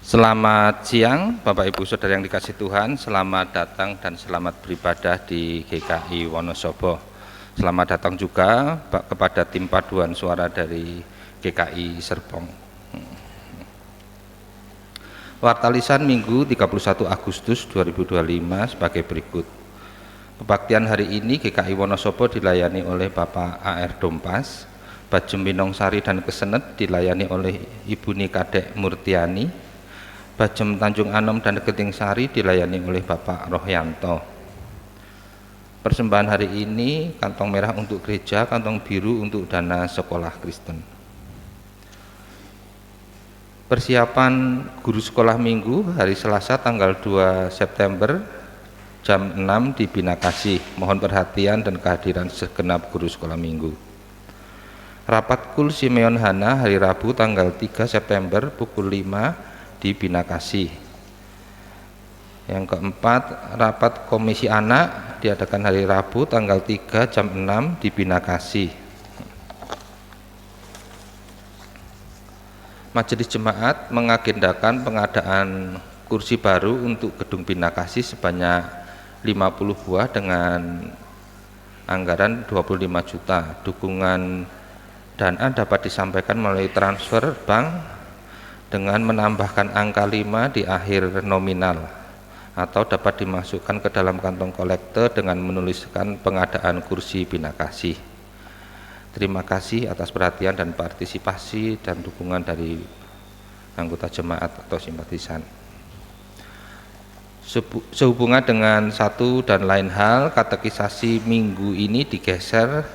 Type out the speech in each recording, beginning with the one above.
Selamat siang Bapak Ibu Saudara yang dikasihi Tuhan, selamat datang dan selamat beribadah di GKI Wonosobo. Selamat datang juga kepada tim paduan suara dari GKI Serpong. Warta lisan Minggu 31 Agustus 2025 sebagai berikut. Kebaktian hari ini GKI Wonosobo dilayani oleh Bapak AR Dompas, Bajem Winongsari dan Kesenet dilayani oleh Ibu Nikadek Murtiani, Bajem Tanjung Anom dan Keting Sari dilayani oleh Bapak Rohyanto. Persembahan hari ini kantong merah untuk gereja, kantong biru untuk dana sekolah Kristen. Persiapan guru sekolah minggu hari Selasa tanggal 2 September jam 6 di Bina Kasih. Mohon perhatian dan kehadiran segenap guru sekolah minggu. Rapat Kul Simeon Hana hari Rabu tanggal 3 September pukul 5 di Bina Kasih. Yang keempat, rapat komisi anak diadakan hari Rabu tanggal 3 jam 6 di Bina Kasih. Majelis Jemaat mengagendakan pengadaan kursi baru untuk gedung Bina Kasih sebanyak 50 buah dengan anggaran 25 juta. Dukungan dana dapat disampaikan melalui transfer bank dengan menambahkan angka 5 di akhir nominal, atau dapat dimasukkan ke dalam kantong kolektor dengan menuliskan pengadaan kursi Bina Kasih. Terima kasih atas perhatian dan partisipasi dan dukungan dari anggota jemaat atau simpatisan. Sehubungan dengan satu dan lain hal, katekisasi minggu ini digeser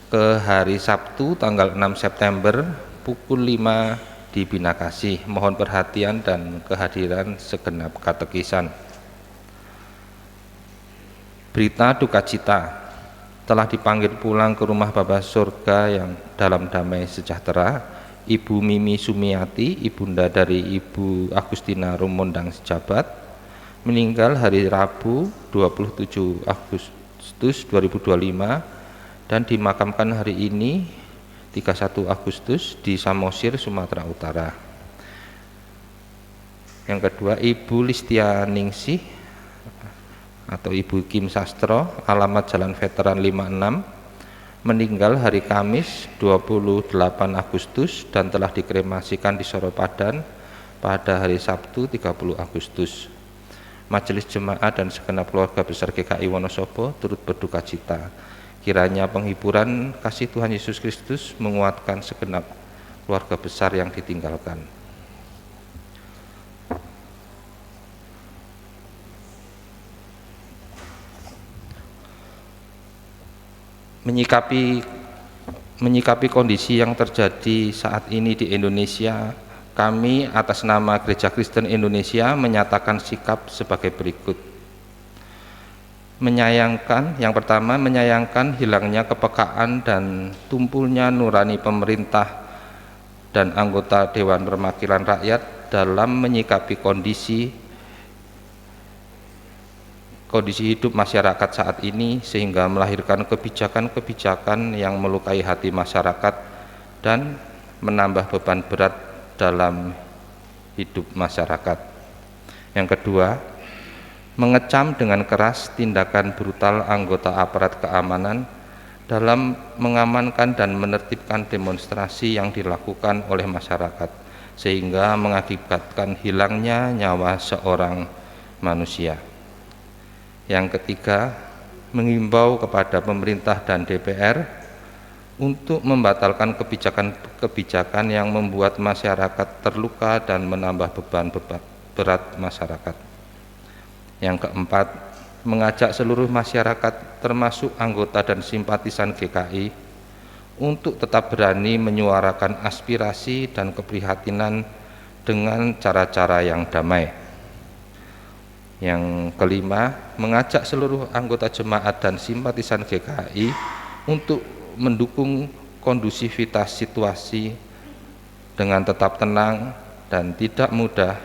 ke hari Sabtu tanggal 6 September pukul 5 di Bina Kasih. Mohon perhatian dan kehadiran segenap katekisan. Berita duka cita, telah dipanggil pulang ke rumah Bapa Surga yang dalam damai sejahtera Ibu Mimi Sumiati, ibunda dari Ibu Agustina Rumondang Sejabat, meninggal hari Rabu 27 Agustus 2025 dan dimakamkan hari ini 31 Agustus di Samosir, Sumatera Utara. Yang kedua, Ibu Listia Ningsih atau Ibu Kim Sastro, alamat Jalan Veteran 56, meninggal hari Kamis 28 Agustus dan telah dikremasikan di Soropadan pada hari Sabtu 30 Agustus. Majelis Jemaat dan segenap keluarga besar GKI Wonosobo turut berduka cita. Kiranya penghiburan kasih Tuhan Yesus Kristus menguatkan segenap keluarga besar yang ditinggalkan. Menyikapi kondisi yang terjadi saat ini di Indonesia, kami atas nama Gereja Kristen Indonesia menyatakan sikap sebagai berikut. Yang pertama, menyayangkan hilangnya kepekaan dan tumpulnya nurani pemerintah dan anggota Dewan Perwakilan Rakyat dalam menyikapi kondisi hidup masyarakat saat ini, sehingga melahirkan kebijakan-kebijakan yang melukai hati masyarakat dan menambah beban berat dalam hidup masyarakat. Yang kedua, mengecam dengan keras tindakan brutal anggota aparat keamanan dalam mengamankan dan menertibkan demonstrasi yang dilakukan oleh masyarakat, sehingga mengakibatkan hilangnya nyawa seorang manusia. Yang ketiga, mengimbau kepada pemerintah dan DPR untuk membatalkan kebijakan-kebijakan yang membuat masyarakat terluka dan menambah beban berat masyarakat. Yang keempat, mengajak seluruh masyarakat termasuk anggota dan simpatisan GKI untuk tetap berani menyuarakan aspirasi dan keprihatinan dengan cara-cara yang damai. Yang kelima, mengajak seluruh anggota jemaat dan simpatisan GKI untuk mendukung kondusivitas situasi dengan tetap tenang dan tidak mudah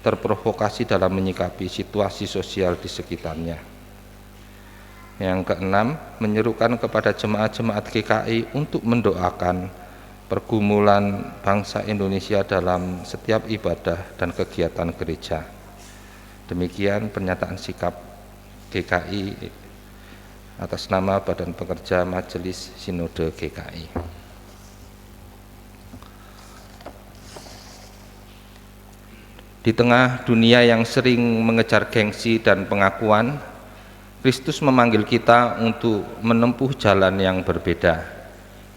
terprovokasi dalam menyikapi situasi sosial di sekitarnya. Yang keenam, menyerukan kepada jemaat-jemaat GKI untuk mendoakan pergumulan bangsa Indonesia dalam setiap ibadah dan kegiatan gereja. Demikian pernyataan sikap GKI atas nama Badan Pekerja Majelis Sinode GKI. Di tengah dunia yang sering mengejar gengsi dan pengakuan, Kristus memanggil kita untuk menempuh jalan yang berbeda.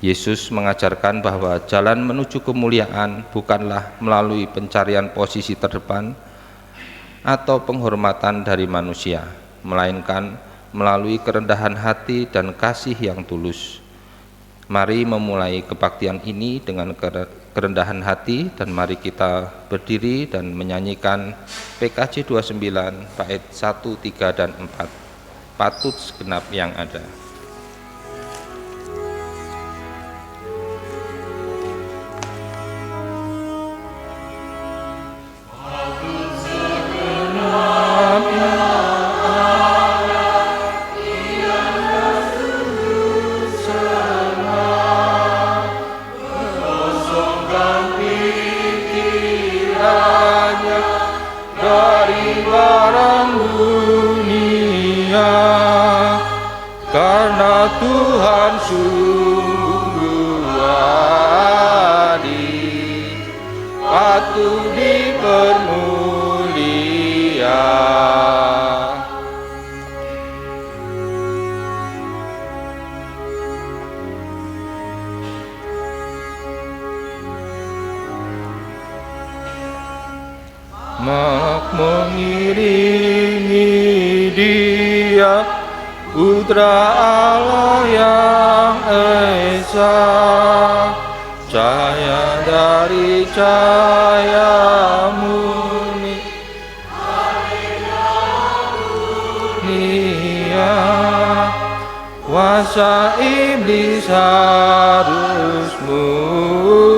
Yesus mengajarkan bahwa jalan menuju kemuliaan bukanlah melalui pencarian posisi terdepan atau penghormatan dari manusia, melainkan melalui kerendahan hati dan kasih yang tulus. Mari memulai kebaktian ini dengan kerendahan hati, dan mari kita berdiri dan menyanyikan PKJ 29 bait 1, 3, dan 4. Patut segenap yang ada. Karena Tuhan sungguh adil, patut dipermulia. Mengiringi Dia, Putra Allah yang esa, cahaya dari cahaya murni, Nia, kuasa iblis harus mundur.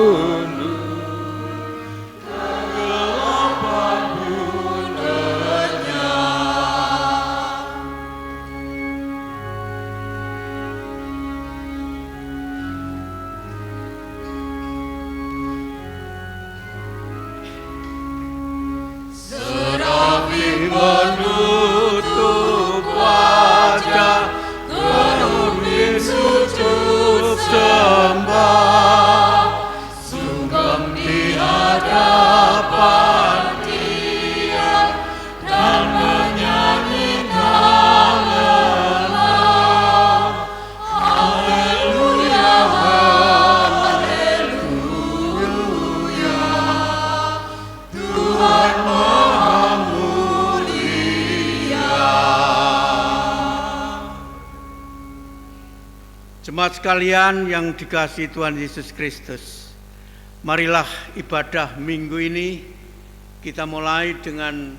Menutup wajah, kerunin sujud sembah, sungkem di hadapan Dia dan menyanyikan lelah. Haleluya, haleluya, Tuhan Jemaat sekalian yang dikasihi Tuhan Yesus Kristus, marilah ibadah minggu ini kita mulai dengan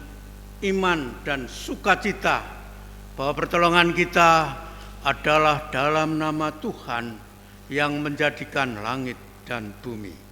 iman dan sukacita bahwa pertolongan kita adalah dalam nama Tuhan yang menjadikan langit dan bumi.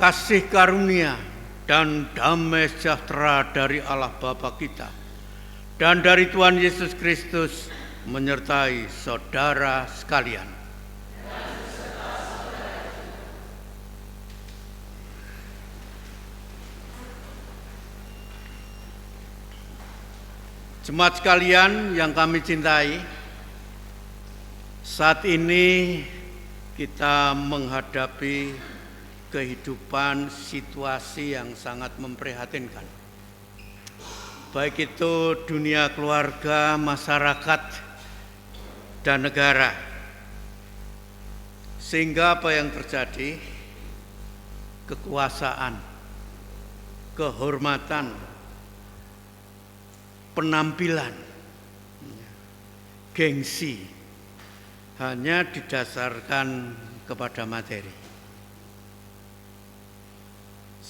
Kasih karunia dan damai sejahtera dari Allah Bapa kita dan dari Tuhan Yesus Kristus menyertai saudara sekalian. Jemaat sekalian yang kami cintai, saat ini kita menghadapi kehidupan situasi yang sangat memprihatinkan. Baik itu dunia keluarga, masyarakat, dan negara. Sehingga apa yang terjadi? Kekuasaan, kehormatan, penampilan, gengsi hanya didasarkan kepada materi.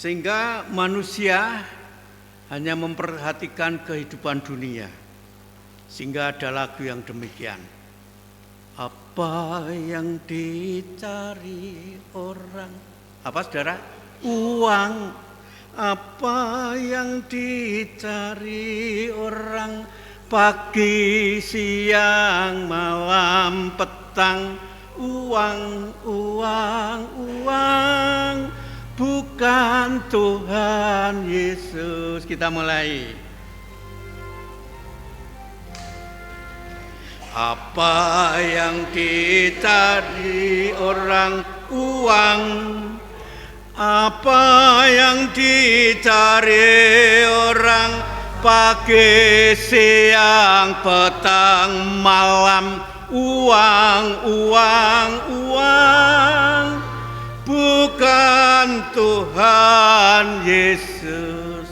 Sehingga manusia hanya memperhatikan kehidupan dunia. Sehingga ada lagu yang demikian. Apa yang dicari orang? Apa saudara? Uang. Apa yang dicari orang? Pagi, siang, malam, petang. Uang, uang, uang. Bukan Tuhan Yesus. Kita mulai. Apa yang dicari orang? Uang. Apa yang dicari orang? Pagi, siang, petang, malam. Uang, uang, uang. Bukan Tuhan Yesus.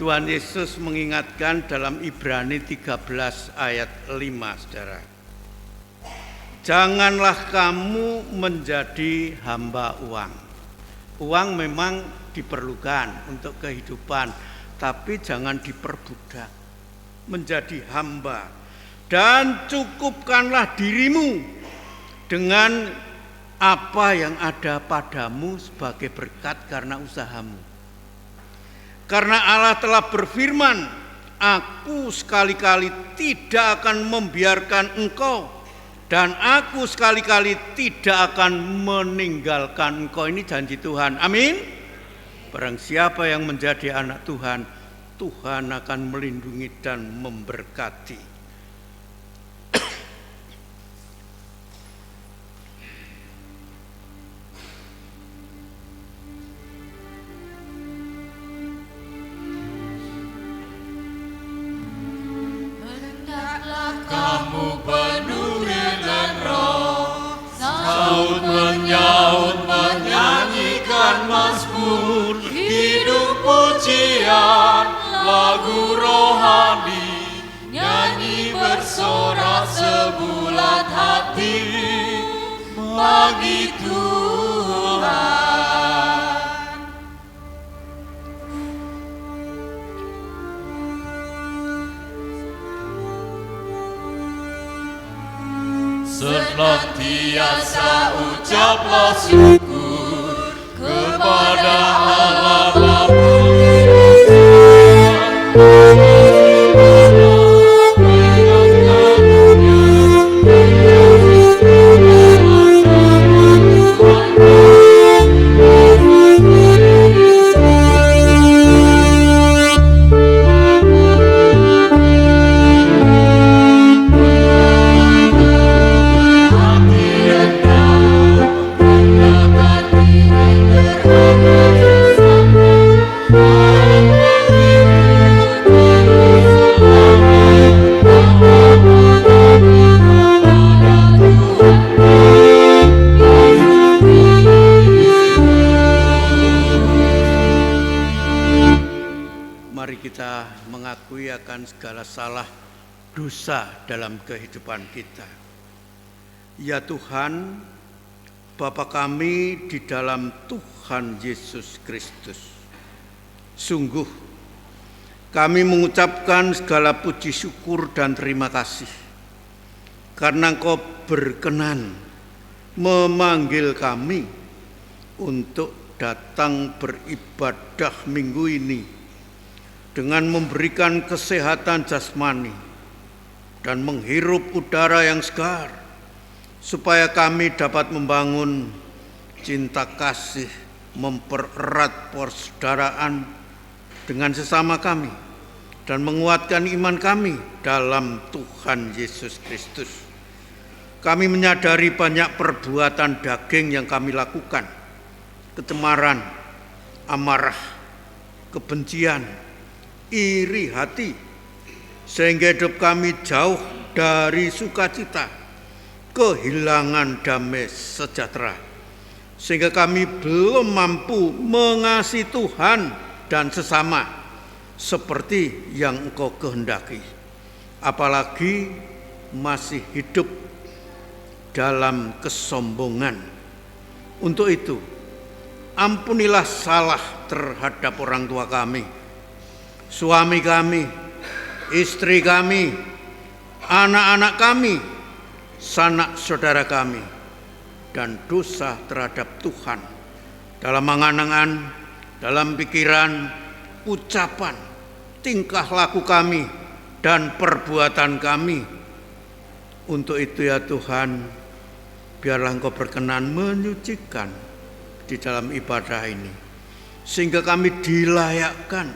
Tuhan Yesus mengingatkan dalam Ibrani 13 ayat 5, saudara. Janganlah kamu menjadi hamba uang. Uang memang diperlukan untuk kehidupan, tapi jangan diperbudak menjadi hamba. Dan cukupkanlah dirimu dengan apa yang ada padamu sebagai berkat karena usahamu. Karena Allah telah berfirman, aku sekali-kali tidak akan membiarkan engkau, dan aku sekali-kali tidak akan meninggalkan engkau. Ini janji Tuhan. Amin. Barang siapa yang menjadi anak Tuhan, Tuhan akan melindungi dan memberkati. Kamu penuhi dan roh, saut menyaut menyanyikan mazmur, hidup pujian, lagu rohani, nyanyi bersorak sebulat hati bagi Tuhan. Senantiasa ucaplah syukur kepada Allah Bapa. Segala salah dosa dalam kehidupan kita. Ya Tuhan, Bapa kami di dalam Tuhan Yesus Kristus, sungguh kami mengucapkan segala puji syukur dan terima kasih karena Engkau berkenan memanggil kami untuk datang beribadah minggu ini dengan memberikan kesehatan jasmani dan menghirup udara yang segar, supaya kami dapat membangun cinta kasih, mempererat persaudaraan dengan sesama kami, dan menguatkan iman kami dalam Tuhan Yesus Kristus. Kami menyadari banyak perbuatan daging yang kami lakukan, kecemaran, amarah, kebencian, iri hati, sehingga hidup kami jauh dari sukacita, kehilangan damai sejahtera, sehingga kami belum mampu mengasihi Tuhan dan sesama seperti yang Engkau kehendaki, apalagi masih hidup dalam kesombongan. Untuk itu, ampunilah salah terhadap orang tua kami, suami kami, istri kami, anak-anak kami, sanak saudara kami, dan dosa terhadap Tuhan dalam angan-angan, dalam pikiran, ucapan, tingkah laku kami, dan perbuatan kami. Untuk itu ya Tuhan, biarlah Engkau berkenan menyucikan di dalam ibadah ini, sehingga kami dilayakkan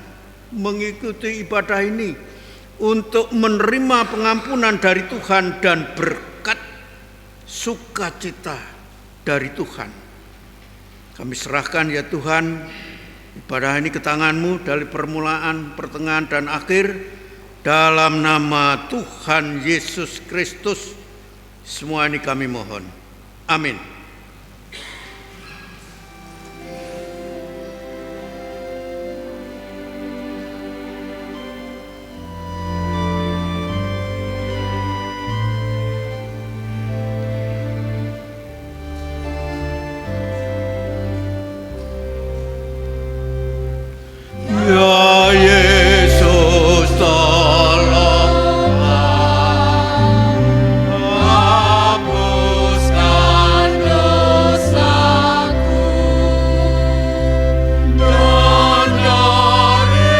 mengikuti ibadah ini untuk menerima pengampunan dari Tuhan dan berkat sukacita dari Tuhan. Kami serahkan ya Tuhan ibadah ini ke tangan-Mu dari permulaan, pertengahan, dan akhir, dalam nama Tuhan Yesus Kristus. Semua ini kami mohon. Amin. Ya Yesus, tolonglah, hapuskan dosaku, dan dari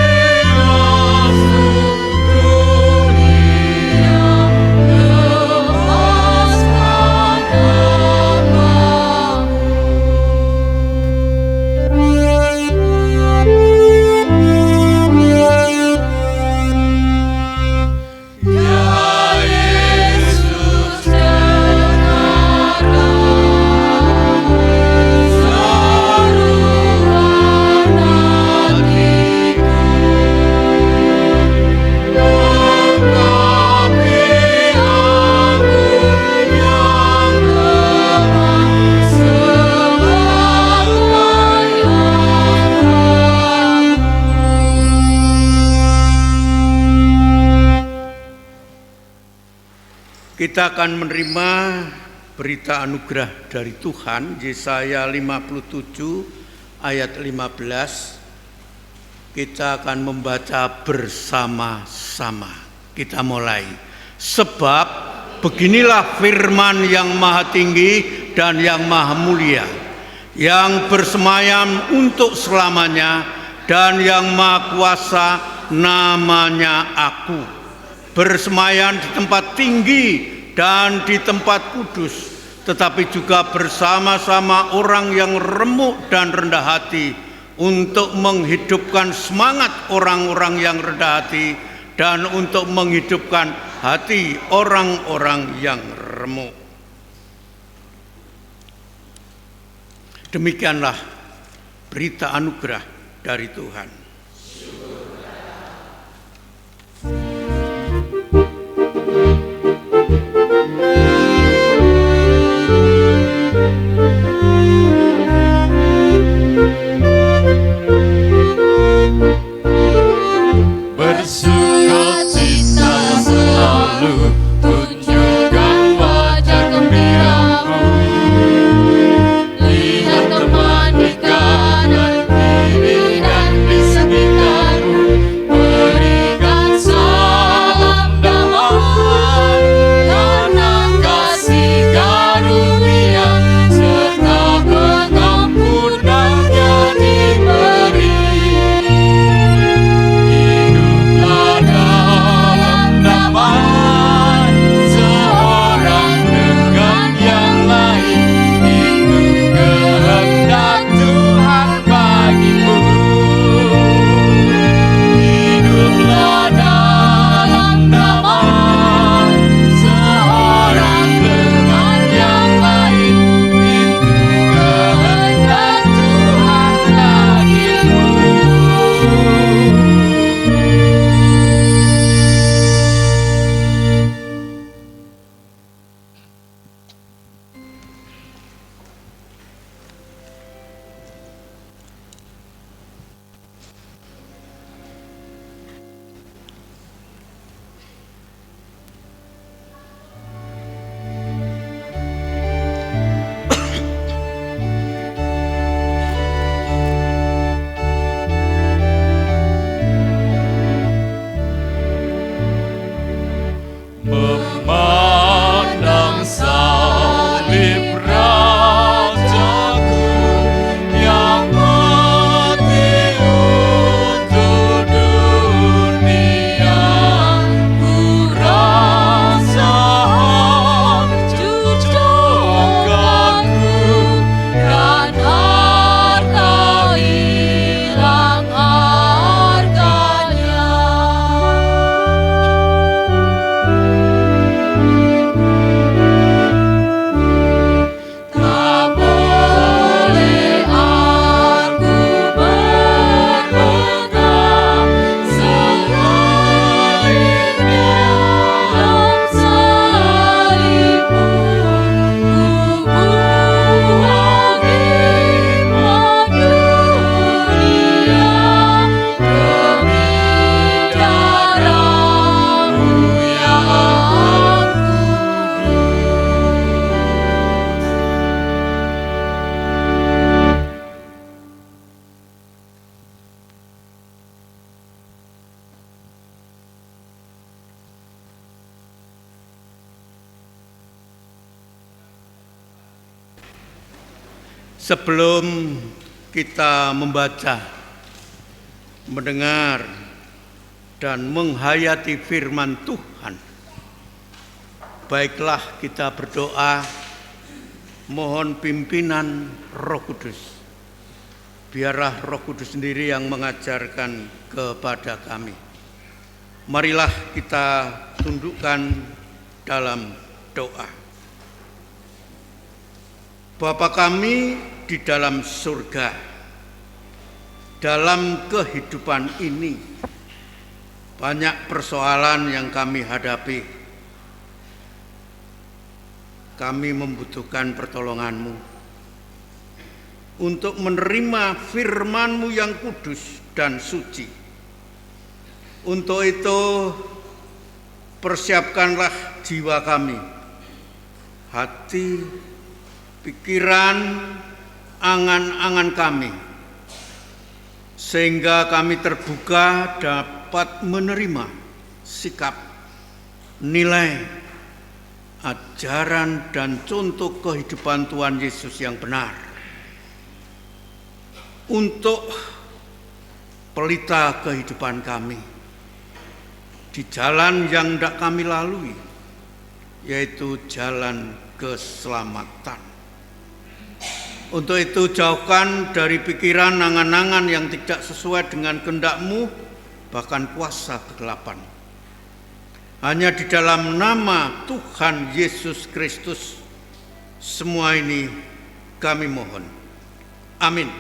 masuk dunia, lepaskan namamu. Ya Yesus, dengarlah seruan hatiku, lengkapi aku yang lemah sebagai anakmu. Kita akan menerima berita anugerah dari Tuhan, Yesaya 57 ayat 15. Kita akan membaca bersama-sama. Kita mulai. Sebab beginilah firman yang maha tinggi dan yang maha mulia, yang bersemayam untuk selamanya, dan yang maha kuasa, namanya Aku, bersemayam di tempat tinggi dan di tempat kudus, tetapi juga bersama-sama orang yang remuk dan rendah hati, untuk menghidupkan semangat orang-orang yang rendah hati dan untuk menghidupkan hati orang-orang yang remuk. Demikianlah berita anugerah dari Tuhan. Bersukacita selalu, tunjukkan wajah gembiramu. Lihat teman di kanan kiri dan di Sebelum kita membaca, mendengar, dan menghayati firman Tuhan, baiklah kita berdoa, mohon pimpinan Roh Kudus. Biarlah Roh Kudus sendiri yang mengajarkan kepada kami. Marilah kita tundukkan dalam doa. Bapa kami di dalam surga, dalam kehidupan ini banyak persoalan yang kami hadapi. Kami membutuhkan pertolongan-Mu untuk menerima firman-Mu yang kudus dan suci. Untuk itu, persiapkanlah jiwa kami, hati, pikiran, angan-angan kami, sehingga kami terbuka dapat menerima sikap, nilai, ajaran, dan contoh kehidupan Tuhan Yesus yang benar untuk pelita kehidupan kami di jalan yang tidak kami lalui, yaitu jalan keselamatan. Untuk itu jauhkan dari pikiran angan-angan yang tidak sesuai dengan kehendak-Mu, bahkan kuasa kegelapan. Hanya di dalam nama Tuhan Yesus Kristus, semua ini kami mohon. Amin.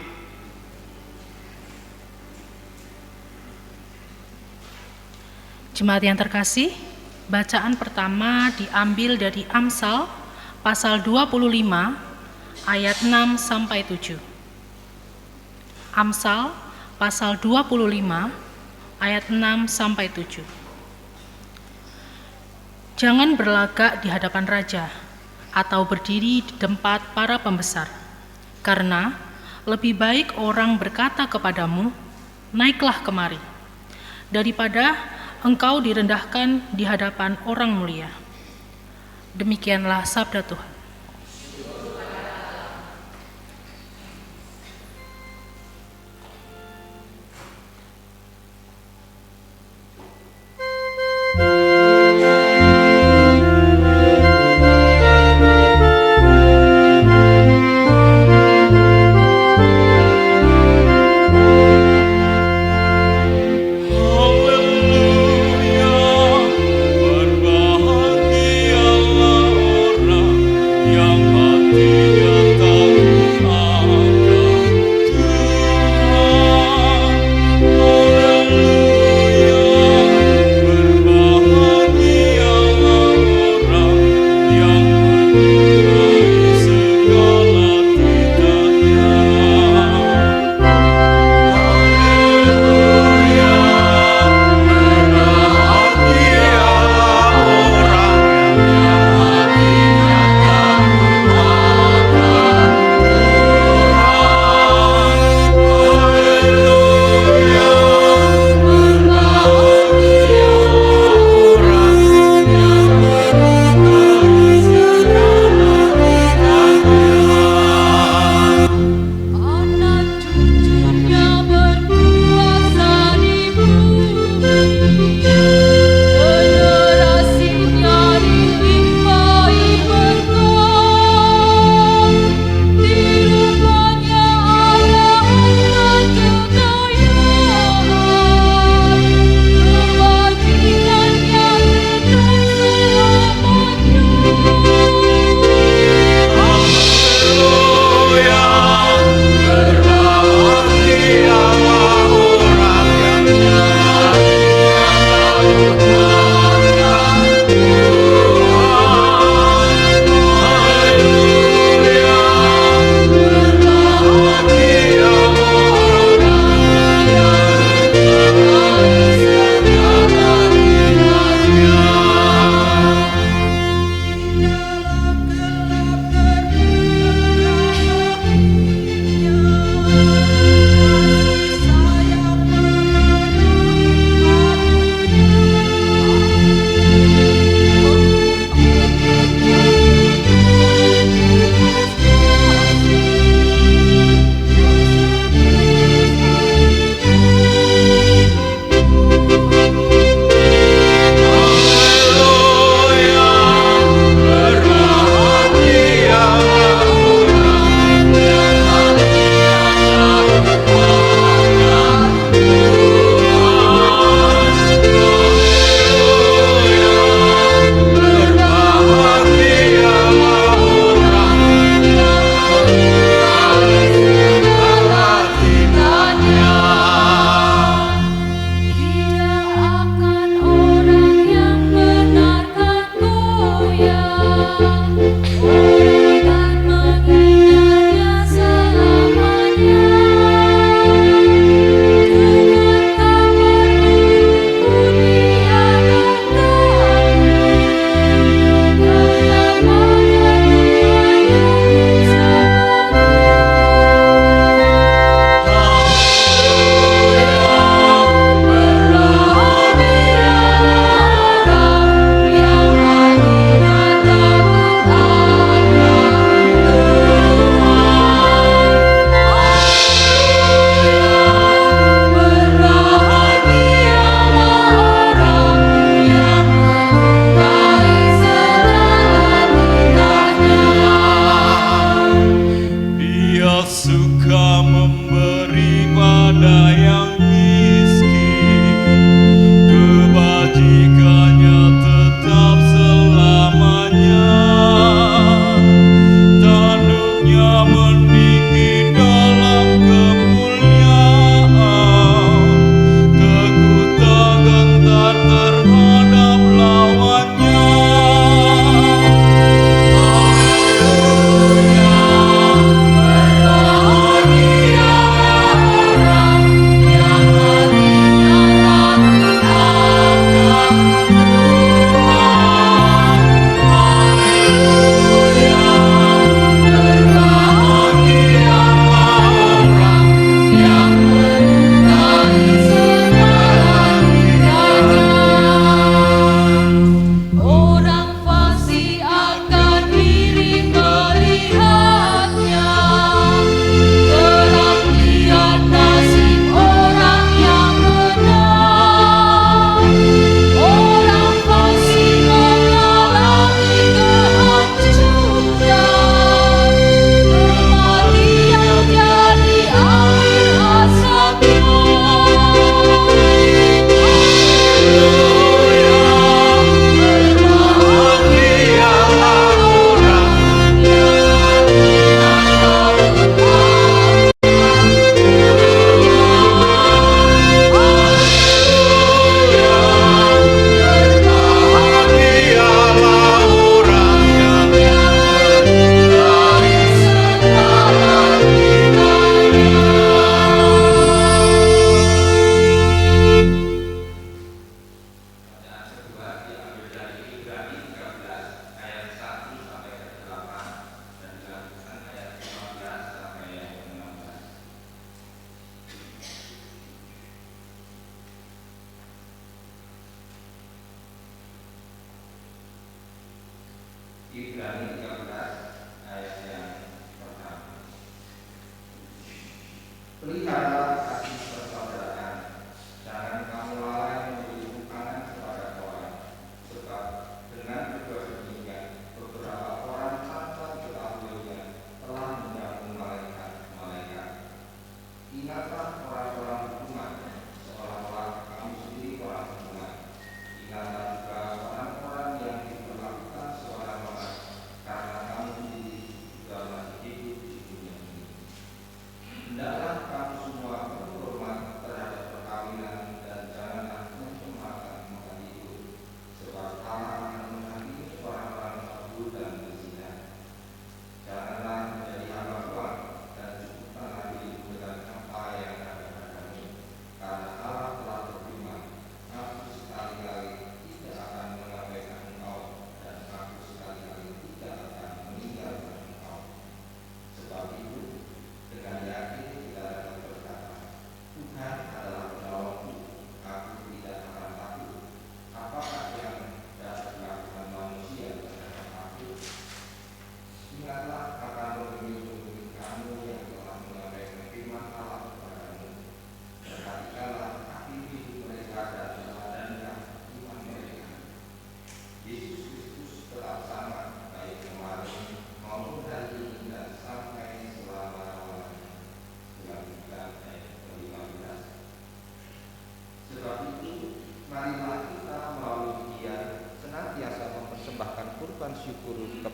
Jemaat yang terkasih, bacaan pertama diambil dari Amsal pasal 25 ayat 6 sampai 7. Amsal pasal 25 ayat 6 sampai 7. Jangan berlagak di hadapan raja atau berdiri di tempat para pembesar, karena lebih baik orang berkata kepadamu, naiklah kemari, daripada engkau direndahkan di hadapan orang mulia. Demikianlah sabda Tuhan. Haleluya, berbahagialah orang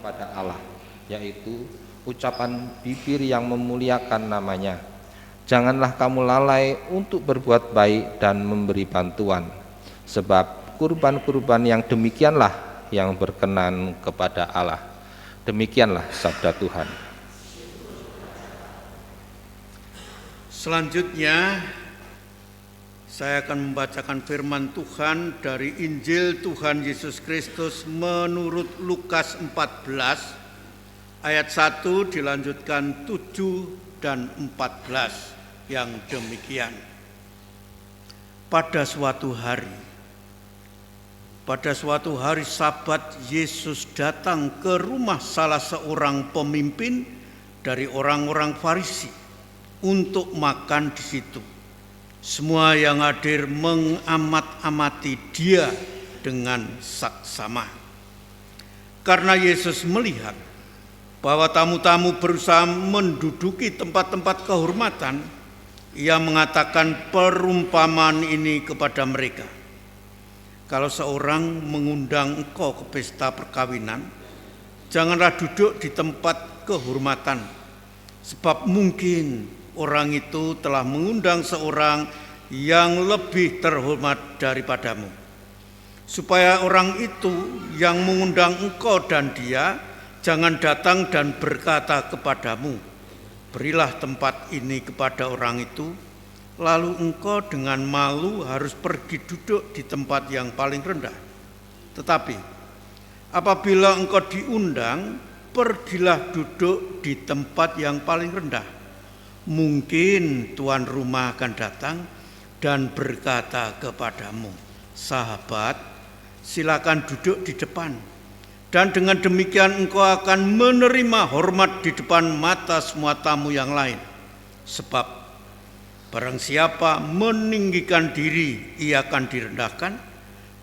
kepada Allah, yaitu ucapan bibir yang memuliakan namanya. Janganlah kamu lalai untuk berbuat baik dan memberi bantuan, sebab kurban-kurban yang demikianlah yang berkenan kepada Allah. Demikianlah sabda Tuhan. Selanjutnya saya akan membacakan firman Tuhan dari Injil Tuhan Yesus Kristus menurut Lukas 14 ayat 1 dilanjutkan 7 dan 14 yang demikian. Pada suatu hari Sabat, Yesus datang ke rumah salah seorang pemimpin dari orang-orang Farisi untuk makan di situ. Semua yang hadir mengamat-amati dia dengan saksama. Karena Yesus melihat bahwa tamu-tamu berusaha menduduki tempat-tempat kehormatan, ia mengatakan perumpamaan ini kepada mereka. Kalau seorang mengundang engkau ke pesta perkawinan, janganlah duduk di tempat kehormatan, sebab mungkin orang itu telah mengundang seorang yang lebih terhormat daripadamu. Supaya orang itu yang mengundang engkau dan dia jangan datang dan berkata kepadamu, berilah tempat ini kepada orang itu, lalu engkau dengan malu harus pergi duduk di tempat yang paling rendah. Tetapi apabila engkau diundang, pergilah duduk di tempat yang paling rendah. Mungkin tuan rumah akan datang dan berkata kepadamu, sahabat, silakan duduk di depan. Dan dengan demikian engkau akan menerima hormat di depan mata semua tamu yang lain. Sebab barang siapa meninggikan diri, ia akan direndahkan,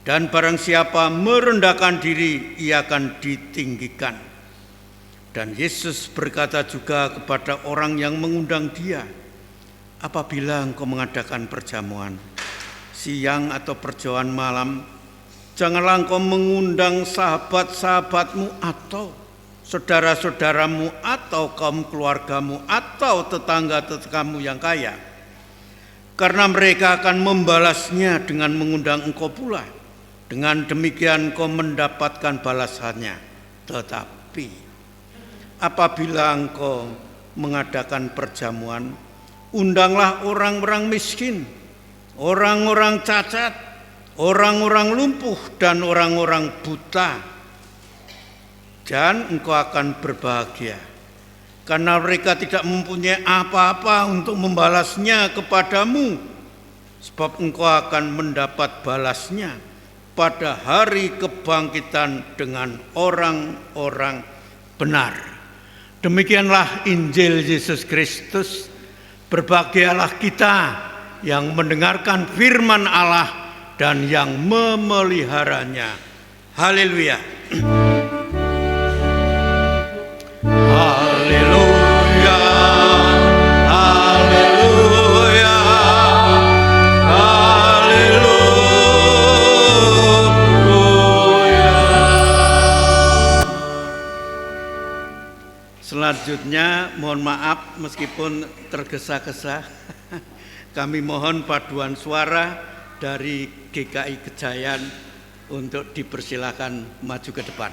dan barang siapa merendahkan diri, ia akan ditinggikan. Dan Yesus berkata juga kepada orang yang mengundang dia, apabila engkau mengadakan perjamuan siang atau perjamuan malam, janganlah engkau mengundang sahabat-sahabatmu atau saudara-saudaramu atau kaum keluargamu atau tetangga-tetanggamu yang kaya, karena mereka akan membalasnya dengan mengundang engkau pula. Dengan demikian engkau mendapatkan balasannya. Tetapi apabila engkau mengadakan perjamuan, undanglah orang-orang miskin, orang-orang cacat, orang-orang lumpuh, dan orang-orang buta. Dan engkau akan berbahagia, karena mereka tidak mempunyai apa-apa untuk membalasnya kepadamu, sebab engkau akan mendapat balasnya pada hari kebangkitan dengan orang-orang benar. Demikianlah Injil Yesus Kristus. Berbahagialah kita yang mendengarkan firman Allah dan yang memeliharanya. Haleluya. Haleluya. Haleluya. Haleluya. Selanjutnya mohon maaf meskipun tergesa-gesa. Kami mohon paduan suara dari GKI Kejayan untuk dipersilakan maju ke depan.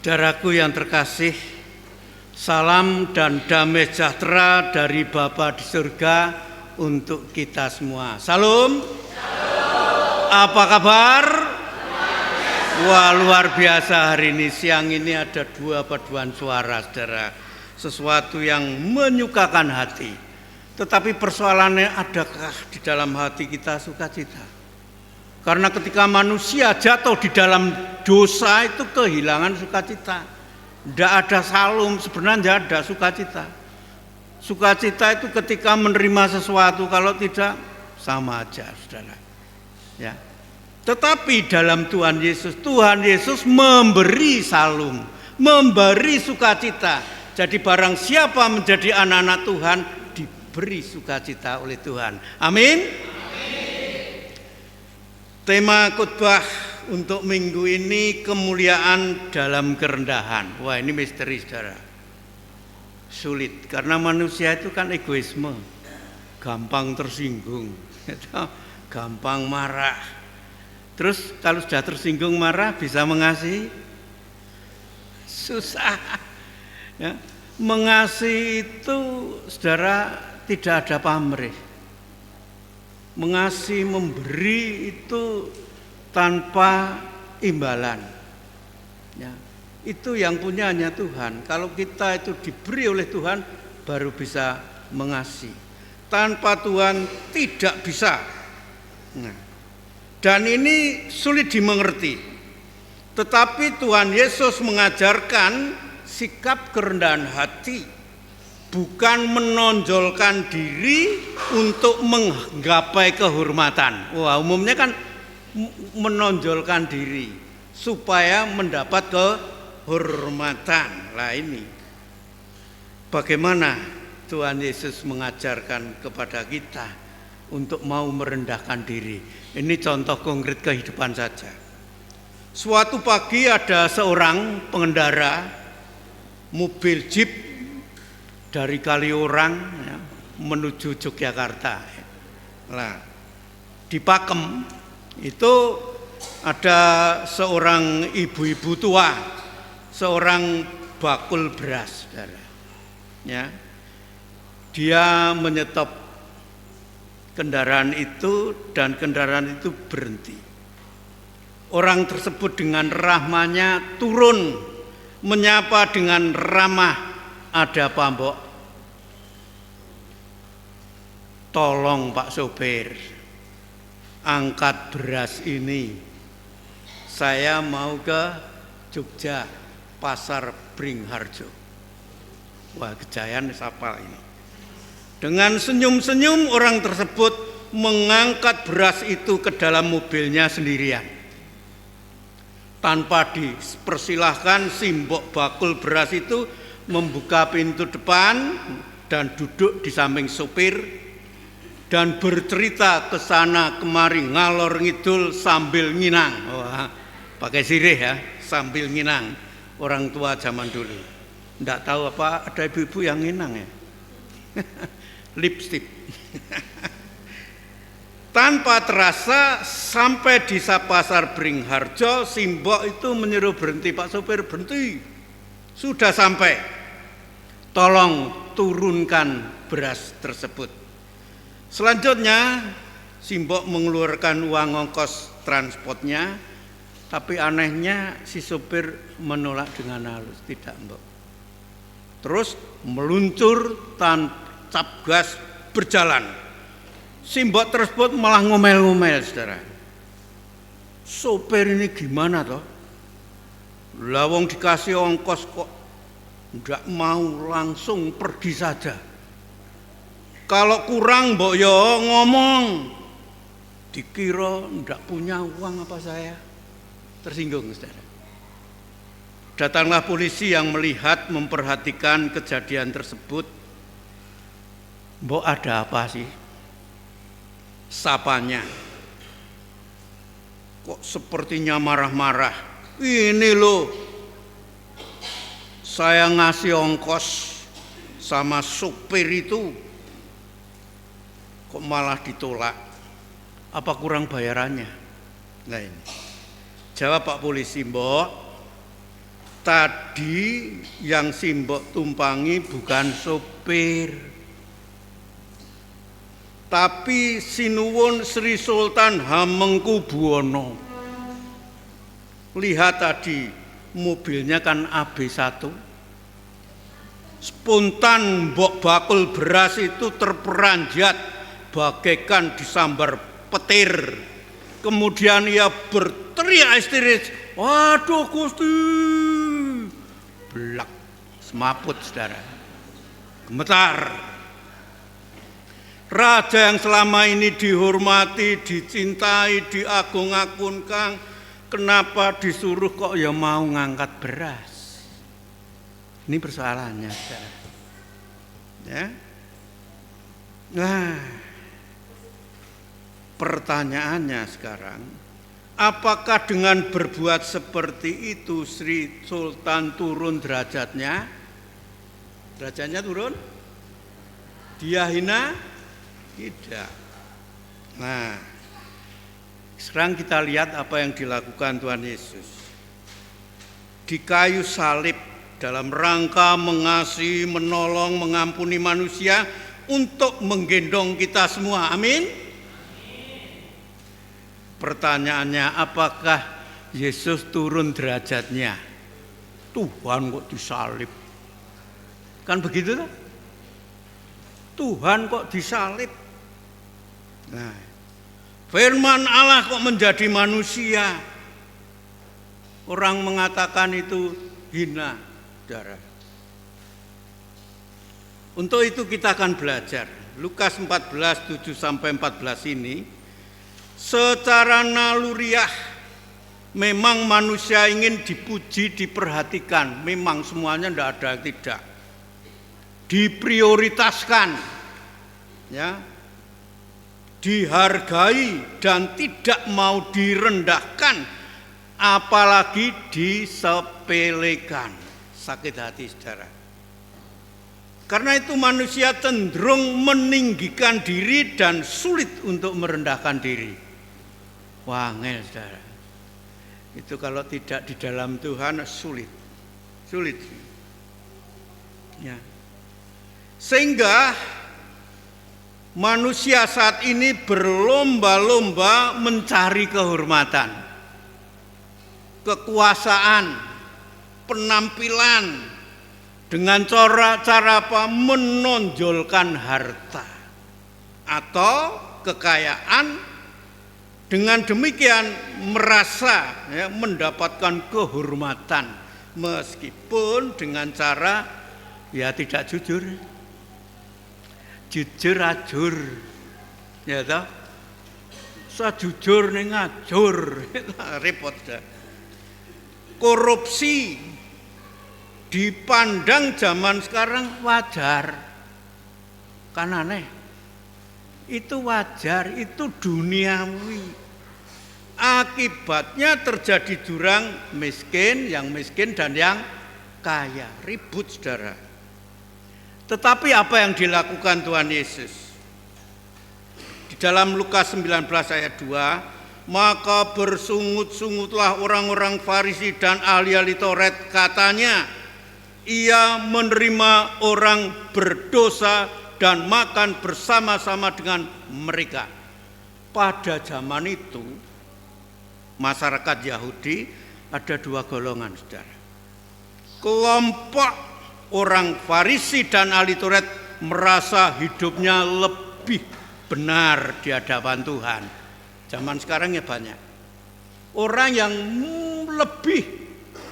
Saudaraku yang terkasih, salam dan damai sejahtera dari Bapa di surga untuk kita semua. Salam. Apa kabar? Wah, luar biasa hari ini. Siang ini ada dua paduan suara, saudara. Sesuatu yang menyukakan hati. Tetapi persoalannya, adakah di dalam hati kita sukacita? Karena ketika manusia jatuh di dalam dosa itu kehilangan sukacita. Tidak ada salum, sebenarnya tidak ada sukacita. Sukacita itu ketika menerima sesuatu, kalau tidak sama aja, saudara. Ya. Tetapi dalam Tuhan Yesus memberi salum, memberi sukacita. Jadi barang siapa menjadi anak-anak Tuhan, diberi sukacita oleh Tuhan. Amin. Tema khotbah untuk minggu ini kemuliaan dalam kerendahan. Wah, ini misteri, saudara. Sulit karena manusia itu kan egoisme, gampang tersinggung, gampang marah. Terus kalau sudah tersinggung marah bisa mengasihi? Susah. Ya. Mengasihi itu, saudara, tidak ada pamrih. Mengasihi, memberi itu tanpa imbalan. Ya, itu yang punya hanya Tuhan. Kalau kita itu diberi oleh Tuhan, baru bisa mengasihi. Tanpa Tuhan tidak bisa. Nah, dan ini sulit dimengerti. Tetapi Tuhan Yesus mengajarkan sikap kerendahan hati. Bukan menonjolkan diri untuk menggapai kehormatan. Wah, umumnya kan menonjolkan diri supaya mendapat kehormatan. Lah ini bagaimana Tuhan Yesus mengajarkan kepada kita untuk mau merendahkan diri. Ini contoh konkret kehidupan saja. Suatu pagi ada seorang pengendara mobil jeep dari Kaliurang ya, menuju Yogyakarta. Nah, di Pakem itu ada seorang ibu-ibu tua, seorang bakul beras, saudara. Ya, dia menyetop kendaraan itu dan kendaraan itu berhenti. Orang tersebut dengan rahmanya turun, menyapa dengan ramah, "Ada apa, Mbok? Tolong Pak sopir, angkat beras ini. Saya mau ke Jogja, Pasar Bringharjo." Wah, Kejayaan sapal ini. Dengan senyum-senyum orang tersebut mengangkat beras itu ke dalam mobilnya sendirian. Tanpa dipersilahkan, si mbok bakul beras itu membuka pintu depan dan duduk di samping sopir dan bercerita ke sana kemari ngalor ngidul sambil nginang. Wah, pakai sirih ya, sambil nginang. Orang tua zaman dulu enggak tahu apa ada ibu-ibu yang nginang ya. Lipstick. Tanpa terasa sampai di Pasar Bringharjo, Simbok itu menyuruh berhenti, "Pak sopir, berhenti. Sudah sampai. Tolong turunkan beras tersebut." Selanjutnya Simbok mengeluarkan uang ongkos transportnya, tapi anehnya si sopir menolak dengan halus, "Tidak, Mbok." Terus meluncur tancap gas berjalan. Simbok tersebut malah ngomel-ngomel, saudara. Sopir ini gimana toh? Lawang dikasih ongkos kok nggak mau langsung pergi saja. Kalau kurang mbok yo ngomong. Dikira nggak punya uang apa saya? Tersinggung, saudara. Datanglah polisi yang melihat, memperhatikan kejadian tersebut. "Mbok ada apa sih?" Sapanya. "Kok sepertinya marah-marah?" "Ini loh, saya ngasih ongkos sama supir itu, kok malah ditolak. Apa kurang bayarannya?" Nah ini. Jawab Pak polisi, "Mbok, tadi yang simbok tumpangi bukan sopir, tapi Sinuwun Sri Sultan Hamengkubuwono. Lihat tadi mobilnya kan AB1, spontan mbok bakul beras itu terperanjat bagaikan disambar petir. Kemudian ia berteriak histeris, "Waduh Gusti!" Blak, semaput saudara, gemetar. Raja yang selama ini dihormati, dicintai, diagung-agungkan, kenapa disuruh kok ya mau ngangkat beras? Ini persoalannya, saudara. Ya. Nah, pertanyaannya sekarang, apakah dengan berbuat seperti itu Sri Sultan turun derajatnya? Derajatnya turun? Dia hina? Tidak. Nah, sekarang kita lihat apa yang dilakukan Tuhan Yesus. Di kayu salib dalam rangka mengasihi, menolong, mengampuni manusia untuk menggendong kita semua. Amin. Pertanyaannya, apakah Yesus turun derajatnya? Tuhan kok disalib? Kan begitu kan? Tuhan kok disalib? Nah, firman Allah kok menjadi manusia? Orang mengatakan itu hina, saudara. Untuk itu kita akan belajar. Lukas 14, 7-14 ini, secara naluriah memang manusia ingin dipuji, diperhatikan. Memang semuanya tidak ada yang tidak. Diprioritaskan, ya, dihargai dan tidak mau direndahkan, apalagi disepelekan. Sakit hati saudara. Karena itu manusia cenderung meninggikan diri dan sulit untuk merendahkan diri. Wangel saudara. Itu kalau tidak di dalam Tuhan sulit. Ya. Sehingga manusia saat ini berlomba-lomba mencari kehormatan, kekuasaan, penampilan, dengan cara apa? Menonjolkan harta atau kekayaan. Dengan demikian merasa ya, mendapatkan kehormatan meskipun dengan cara ya tidak jujur. Jujur ajur, ya toh. Sajujur ning ngajur, repot dah. Korupsi dipandang zaman sekarang wajar, kan aneh. Itu wajar, itu duniawi. Akibatnya terjadi jurang miskin, yang miskin dan yang kaya, ribut saudara. Tetapi apa yang dilakukan Tuhan Yesus? Di dalam Lukas 19 ayat 2, maka bersungut-sungutlah orang-orang Farisi dan ahli-ahli Taurat, katanya, ia menerima orang berdosa dan makan bersama-sama dengan mereka. Pada zaman itu, masyarakat Yahudi ada dua golongan, saudara. Kelompok orang Farisi dan ahli Taurat merasa hidupnya lebih benar di hadapan Tuhan. Zaman sekarang ya banyak orang yang lebih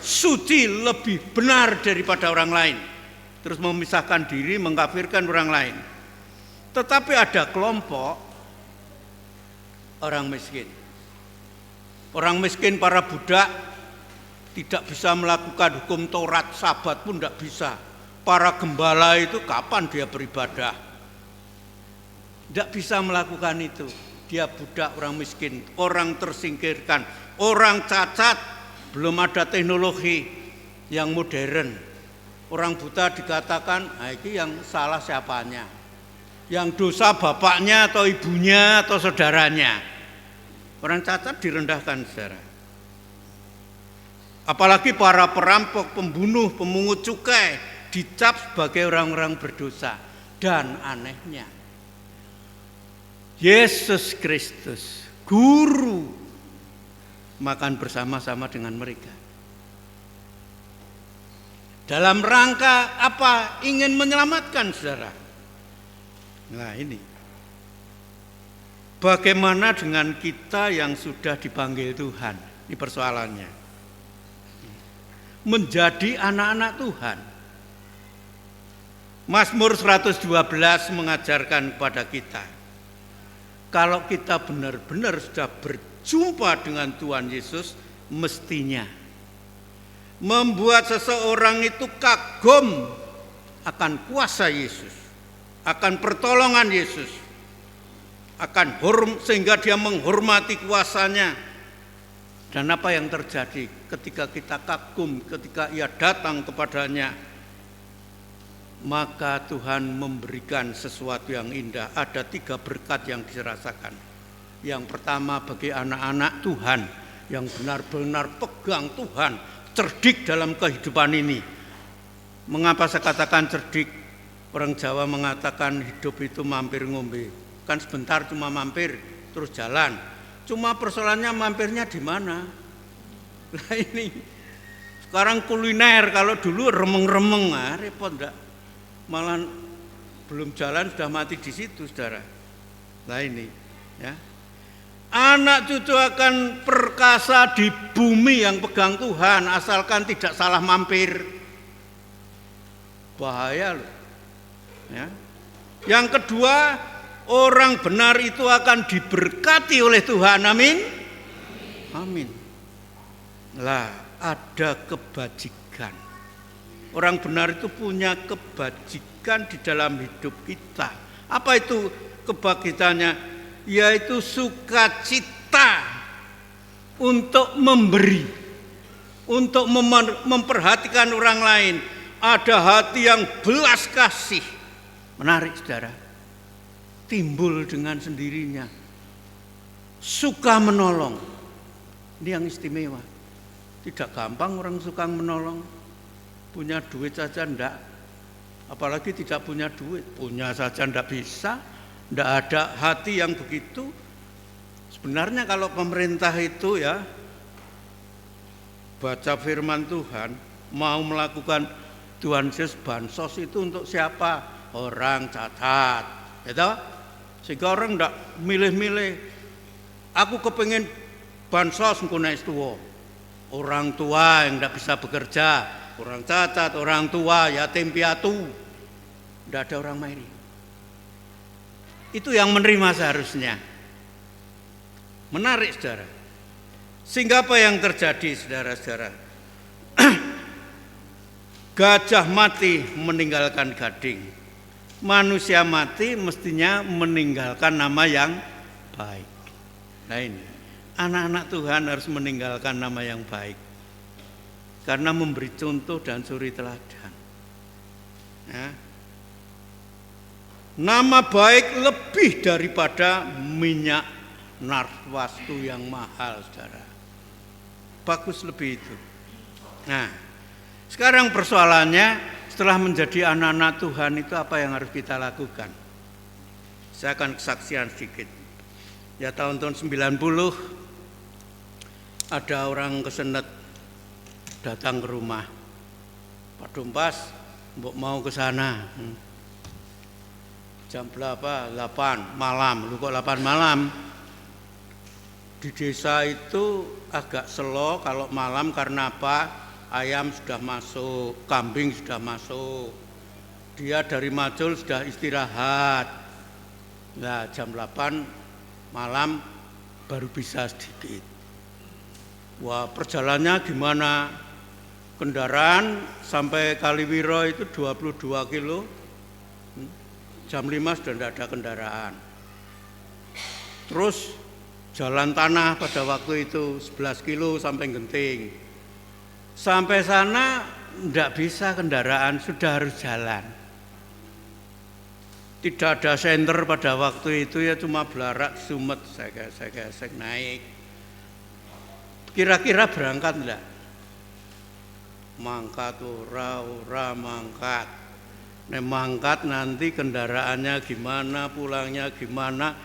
suci, lebih benar daripada orang lain, terus memisahkan diri, mengkafirkan orang lain. Tetapi ada kelompok orang miskin. Orang miskin, para budak, tidak bisa melakukan hukum Taurat, Sabat pun tidak bisa. Para gembala itu kapan dia beribadah? Tidak bisa melakukan itu. Dia budak, orang miskin, orang tersingkirkan, orang cacat, belum ada teknologi yang modern. Orang buta dikatakan, nah ini yang salah siapanya? Yang dosa bapaknya atau ibunya atau saudaranya? Orang cacat direndahkan, saudara. Apalagi para perampok, pembunuh, pemungut cukai dicap sebagai orang-orang berdosa. Dan anehnya, Yesus Kristus, guru, makan bersama-sama dengan mereka. Dalam rangka apa? Ingin menyelamatkan saudara. Nah ini, bagaimana dengan kita yang sudah dipanggil Tuhan? Ini persoalannya. Menjadi anak-anak Tuhan. Mazmur 112 mengajarkan kepada kita, kalau kita benar-benar sudah berjumpa dengan Tuhan Yesus, mestinya membuat seseorang itu kagum akan kuasa Yesus, akan pertolongan Yesus, akan sehingga dia menghormati kuasanya. Dan apa yang terjadi ketika kita kagum, ketika ia datang kepadanya, maka Tuhan memberikan sesuatu yang indah. Ada 3 berkat yang dirasakan. Yang pertama, bagi anak-anak Tuhan yang benar-benar pegang Tuhan, cerdik dalam kehidupan ini. Mengapa saya katakan cerdik? Orang Jawa mengatakan hidup itu mampir ngombe. Kan sebentar cuma mampir terus jalan. Cuma persoalannya mampirnya di mana? Nah ini sekarang kuliner, kalau dulu remeng-remeng, repot enggak? Malah belum jalan sudah mati di situ, saudara. Nah ini, ya. Anak cucu akan perkasa di bumi yang pegang Tuhan, asalkan tidak salah mampir. Bahaya loh. Ya. Yang kedua, orang benar itu akan diberkati oleh Tuhan. Amin. Amin. Lah, ada kebajikan. Orang benar itu punya kebajikan di dalam hidup kita. Apa itu kebajikannya? Yaitu sukacita untuk memberi, untuk memperhatikan orang lain. Ada hati yang belas kasih. Menarik saudara, timbul dengan sendirinya. Suka menolong, ini yang istimewa. Tidak gampang orang suka menolong. Punya duit saja enggak, apalagi tidak punya duit. Punya saja enggak bisa, enggak ada hati yang begitu. Sebenarnya kalau pemerintah itu ya baca firman Tuhan, mau melakukan Tuhan Yesus bansos itu untuk siapa? Orang cacat, gitu? Sehingga orang enggak milih-milih. Aku kepengen bansos engko nek tuwa. Orang tua yang enggak bisa bekerja, orang cacat, orang tua, yatim piatu, enggak ada orang mairi. Itu yang menerima seharusnya. Menarik saudara. Sehingga apa yang terjadi saudara-saudara? Gajah mati meninggalkan gading. Manusia mati mestinya meninggalkan nama yang baik. Nah ini, anak-anak Tuhan harus meninggalkan nama yang baik. Karena memberi contoh dan suri teladan. Ya. Nama baik lebih daripada minyak narwastu yang mahal, saudara. Bagus lebih itu. Nah, sekarang persoalannya, setelah menjadi anak-anak Tuhan itu apa yang harus kita lakukan? Saya akan kesaksian sedikit. Ya tahun-tahun 90 ada orang kesenet datang ke rumah. Pak Dumpas, mbok mau ke sana. Jam berapa? 8 malam. Lu kok 8 malam? Di desa itu agak slow kalau malam karena apa? Ayam sudah masuk, kambing sudah masuk. Dia dari Majul sudah istirahat. Nah, jam 8 malam baru bisa sedikit. Wah, perjalanannya gimana? Kendaraan sampai Kaliwiro itu 22 kilo. Jam 5 sudah tidak ada kendaraan. Terus jalan tanah pada waktu itu 11 kilo sampai Genting. Sampai sana tidak bisa kendaraan, sudah harus jalan. Tidak ada senter pada waktu itu, ya cuma belarak sumet, saya naik. Kira-kira berangkat enggak? mangkat ora mangkat. Nek mangkat nanti kendaraannya gimana, pulangnya gimana,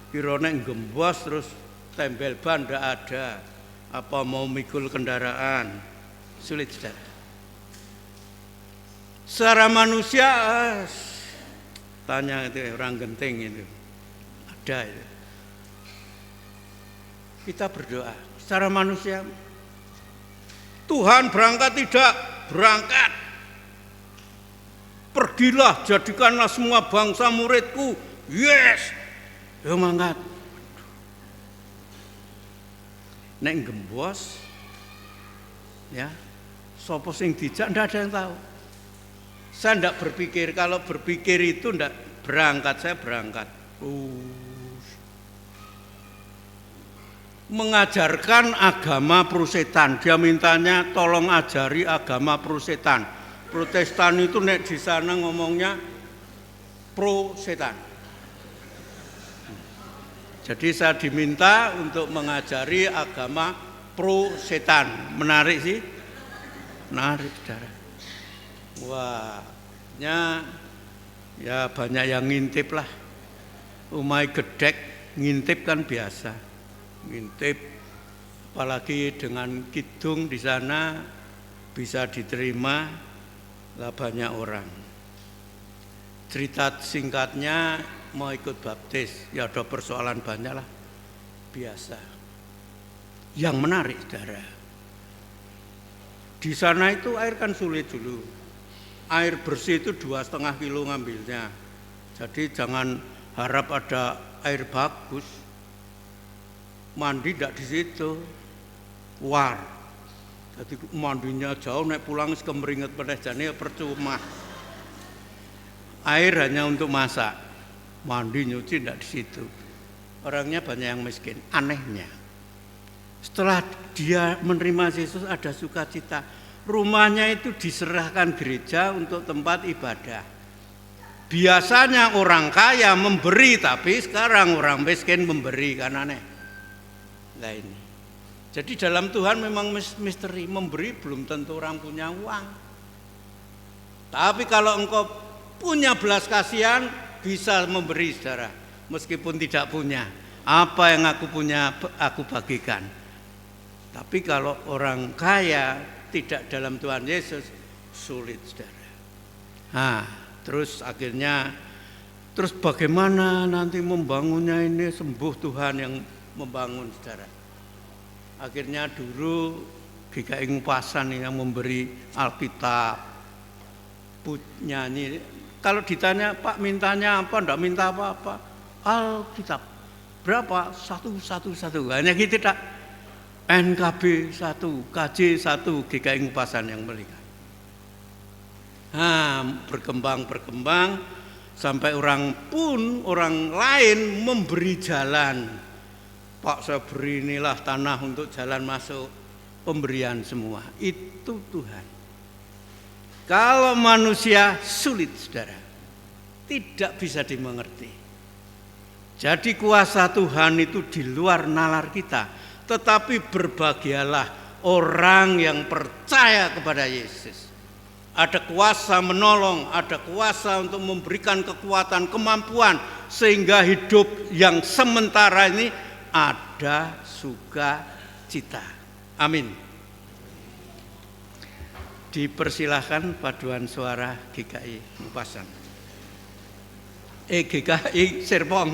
kira nek gembos terus tembel ban ndak ada. Apa mau mikul kendaraan? Sulit, saudara. Secara manusia, tanya itu orang genting itu, ada itu. Kita berdoa secara manusia, Tuhan berangkat tidak berangkat, pergilah jadikanlah semua bangsa muridku. Yes, ya mangkat. Nek gembos, ya, sopo sing dijak ndak ada yang tahu. Saya ndak berpikir, kalau berpikir itu ndak berangkat, saya berangkat. Mengajarkan agama Prusetan, dia mintanya tolong ajari agama Prusetan. Protestan itu nek di sana ngomongnya pro-setan. Jadi saya diminta untuk mengajari agama pro-setan. Menarik sih? Menarik, saudara. Wah, ya banyak yang ngintip lah. Umai gedek, ngintip kan biasa. Ngintip, apalagi dengan kidung di sana bisa diterima lah banyak orang. Cerita singkatnya, mau ikut baptis, ya ada persoalan banyak lah, biasa. Yang menarik, saudara, di sana itu air kan sulit dulu. Air bersih itu 2,5 kilo ngambilnya. Jadi jangan harap ada air bagus. Mandi tidak di situ, war. Jadi mandinya jauh, naik pulang kemeringet pada jane percuma. Air hanya untuk masak, mandi nyuci tidak di situ. Orangnya banyak yang miskin. Anehnya, setelah dia menerima Yesus ada sukacita. Rumahnya itu diserahkan gereja untuk tempat ibadah. Biasanya orang kaya memberi, tapi sekarang orang miskin memberi, kan aneh. Nah ini, jadi dalam Tuhan memang misteri, memberi belum tentu orang punya uang. Tapi kalau engkau punya belas kasihan, bisa memberi, saudara, meskipun tidak punya. Apa yang aku punya, aku bagikan. Tapi kalau orang kaya tidak dalam Tuhan Yesus, sulit, saudara. Nah, terus akhirnya, terus bagaimana nanti membangunnya ini, sembuh Tuhan yang membangun, saudara. Akhirnya dulu GKI Ngupasan yang memberi Alkitab, nyanyi. Kalau ditanya, Pak mintanya apa? Enggak minta apa-apa. Alkitab berapa? 111. Hanya gitu tak. NKB 1, KJ 1, GKI Ngupasan yang belikan. Nah, berkembang sampai orang lain memberi jalan. Pak, saya beri inilah tanah untuk jalan masuk, pemberian semua. Itu Tuhan. Kalau manusia sulit, saudara, tidak bisa dimengerti. Jadi kuasa Tuhan itu di luar nalar kita. Tetapi berbahagialah orang yang percaya kepada Yesus. Ada kuasa menolong, ada kuasa untuk memberikan kekuatan, kemampuan, sehingga hidup yang sementara ini ada sukacita. Amin. Dipersilahkan paduan suara GKI Ngupasan. GKI Serpong.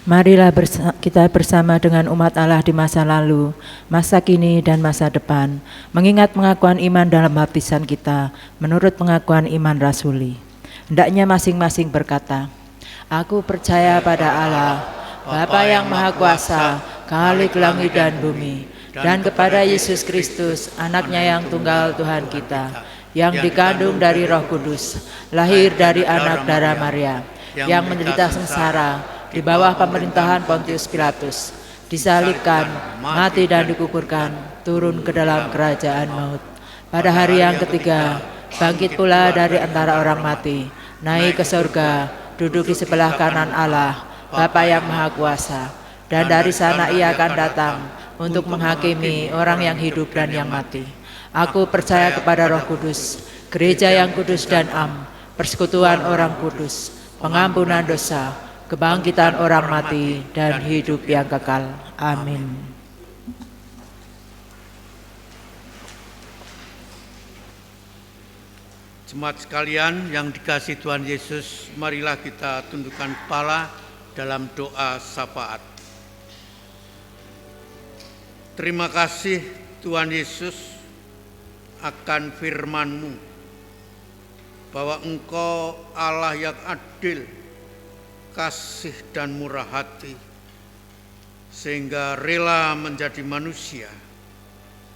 Marilah kita bersama dengan umat Allah di masa lalu, masa kini, dan masa depan, mengingat pengakuan iman dalam baptisan kita, menurut pengakuan iman rasuli. Hendaknya masing-masing berkata, Aku percaya pada Allah, Bapa yang Maha Kuasa, Khalik langit dan bumi, dan kepada Yesus Kristus, anaknya yang tunggal Tuhan kita, yang dikandung dari Roh Kudus, lahir dari anak darah Maria, yang menderita sengsara, di bawah pemerintahan Pontius Pilatus, disalibkan, mati dan dikuburkan, turun ke dalam kerajaan maut. Pada hari yang ketiga, bangkit pula dari antara orang mati, naik ke surga, duduk di sebelah kanan Allah, Bapa yang Maha Kuasa, dan dari sana ia akan datang untuk menghakimi orang yang hidup dan yang mati. Aku percaya kepada Roh Kudus, gereja yang kudus dan am, persekutuan orang kudus, pengampunan dosa, kebangkitan orang mati, dan hidup yang kekal. Amin. Jemaat sekalian yang dikasihi Tuhan Yesus, marilah kita tundukkan kepala dalam doa syafaat. Terima kasih Tuhan Yesus akan firman-Mu, bahwa Engkau Allah yang adil, kasih dan murah hati, sehingga rela menjadi manusia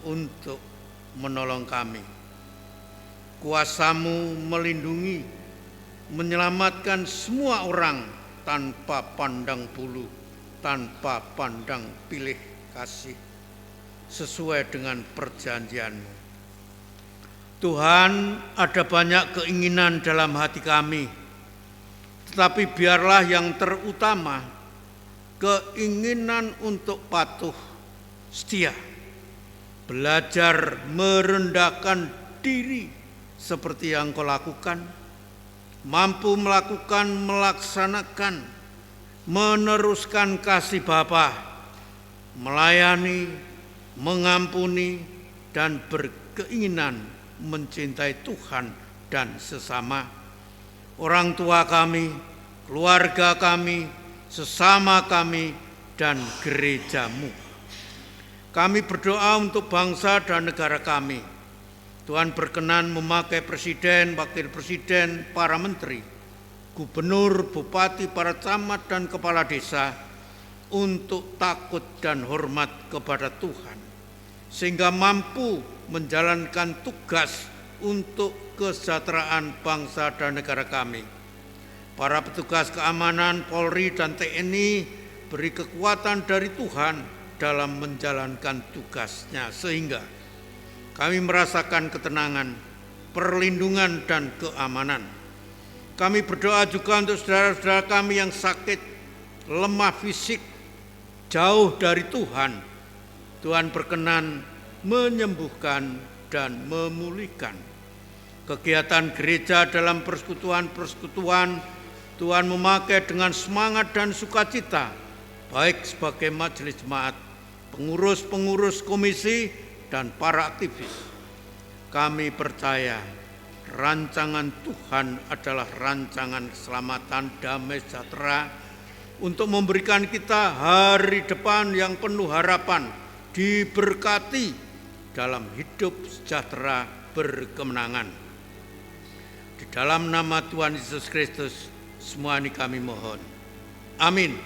untuk menolong kami. Kuasa-Mu melindungi, menyelamatkan semua orang tanpa pandang bulu, tanpa pandang pilih kasih, sesuai dengan perjanjian-Mu. Tuhan, ada banyak keinginan dalam hati kami, tetapi biarlah yang terutama keinginan untuk patuh, setia, belajar merendahkan diri seperti yang Kau lakukan, mampu melakukan, melaksanakan, meneruskan kasih Bapa, melayani, mengampuni, dan berkeinginan mencintai Tuhan dan sesama, orang tua kami, keluarga kami, sesama kami, dan gereja-Mu. Kami berdoa untuk bangsa dan negara kami. Tuhan berkenan memakai presiden, wakil presiden, para menteri, gubernur, bupati, para camat, dan kepala desa untuk takut dan hormat kepada Tuhan, sehingga mampu menjalankan tugas untuk kesejahteraan bangsa dan negara kami. Para petugas keamanan, Polri dan TNI beri kekuatan dari Tuhan dalam menjalankan tugasnya, sehingga kami merasakan ketenangan, perlindungan, dan keamanan. Kami berdoa juga untuk saudara-saudara kami yang sakit, lemah fisik, jauh dari Tuhan. Tuhan berkenan menyembuhkan dan memulihkan. Kegiatan gereja dalam persekutuan-persekutuan Tuhan memakai dengan semangat dan sukacita, baik sebagai majelis jemaat, pengurus-pengurus komisi, dan para aktivis. Kami percaya rancangan Tuhan adalah rancangan keselamatan, damai sejahtera, untuk memberikan kita hari depan yang penuh harapan, diberkati dalam hidup sejahtera berkemenangan. Di dalam nama Tuhan Yesus Kristus, semua ini kami mohon. Amin.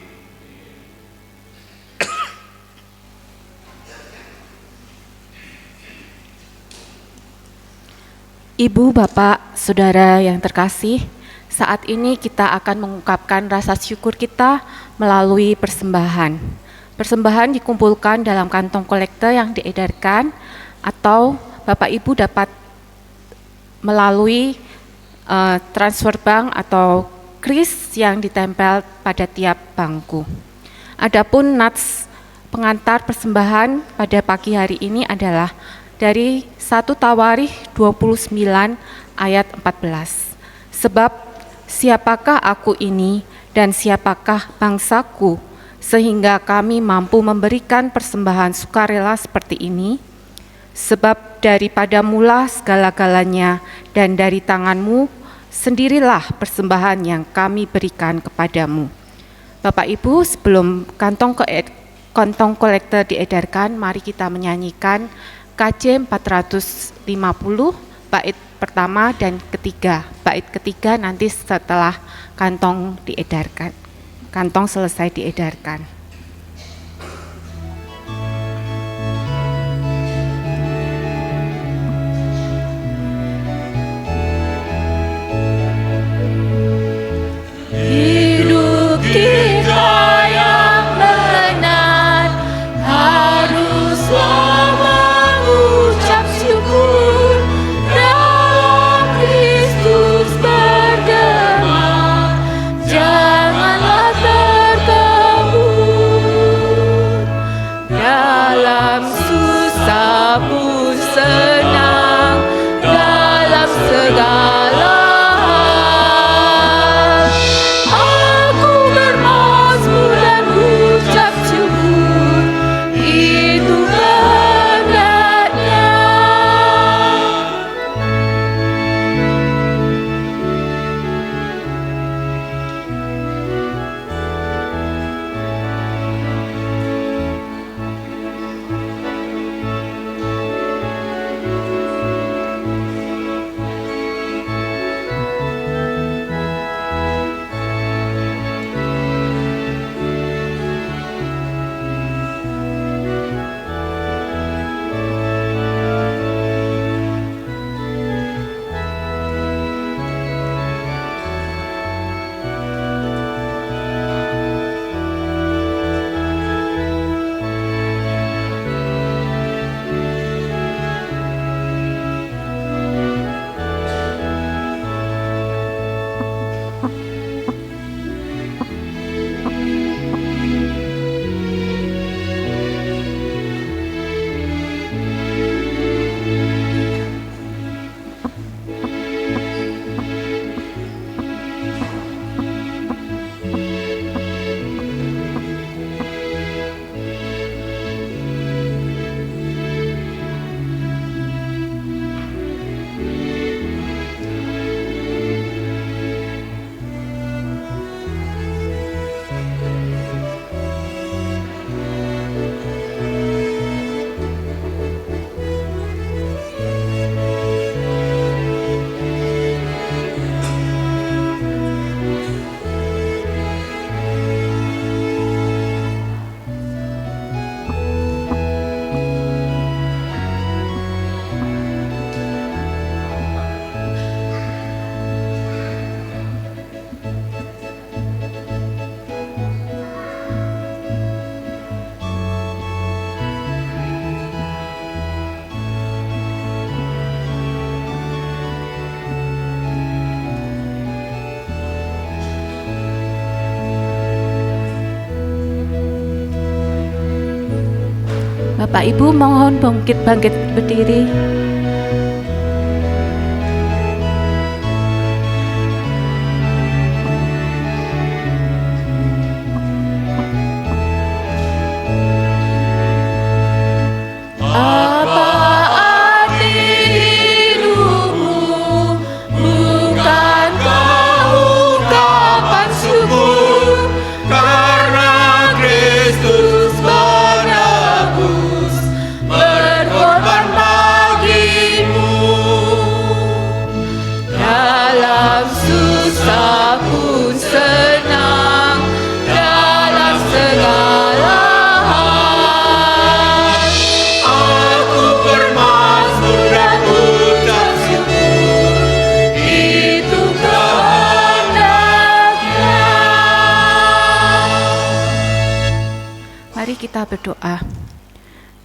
Ibu, Bapak, Saudara yang terkasih, saat ini kita akan mengungkapkan rasa syukur kita melalui persembahan. Persembahan dikumpulkan dalam kantong kolektor yang diedarkan, atau Bapak Ibu dapat melalui transfer bank atau kris yang ditempel pada tiap bangku. Adapun nats pengantar persembahan pada pagi hari ini adalah dari 1 Tawarikh 29 ayat 14. Sebab siapakah aku ini dan siapakah bangsaku, sehingga kami mampu memberikan persembahan sukarela seperti ini? Sebab daripada mula segala-galanya, dan dari tanganmu sendirilah persembahan yang kami berikan kepadamu. Bapak Ibu, sebelum kantong kolektor diedarkan, mari kita menyanyikan KJ 450 bait pertama dan ketiga. Bait ketiga nanti setelah kantong diedarkan. Kantong selesai diedarkan. Hidup kita yang benar haruslah mengucap syukur, dalam Kristus bergema, janganlah terkebur. Dalam susah pun senang, dalam segala aku bermazmur dan ucap syukur, itu kehendaknya. Bapak Ibu mohon bangkit berdiri. Apa arti hidupmu? Bukankah ungkapan syukur karena Kristus menebus, berkorban bagimu. Dalam susah pun senang, dalam segala hal aku bermazmur dan ucap syukur, itu kehendaknya. Mari kita berdoa.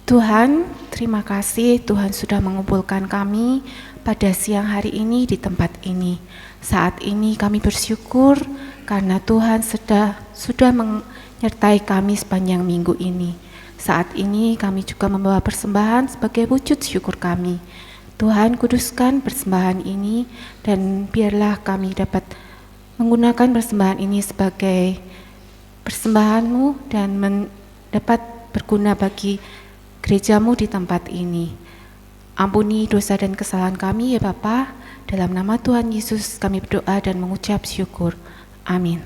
Tuhan, terima kasih Tuhan sudah mengumpulkan kami pada siang hari ini di tempat ini. Saat ini kami bersyukur karena Tuhan sudah menyertai kami sepanjang minggu ini. Saat ini kami juga membawa persembahan sebagai wujud syukur kami. Tuhan, kuduskan persembahan ini dan biarlah kami dapat menggunakan persembahan ini sebagai persembahan-Mu dan dapat berguna bagi gereja-Mu di tempat ini. Ampuni dosa dan kesalahan kami ya Bapa. Dalam nama Tuhan Yesus kami berdoa dan mengucap syukur. Amin.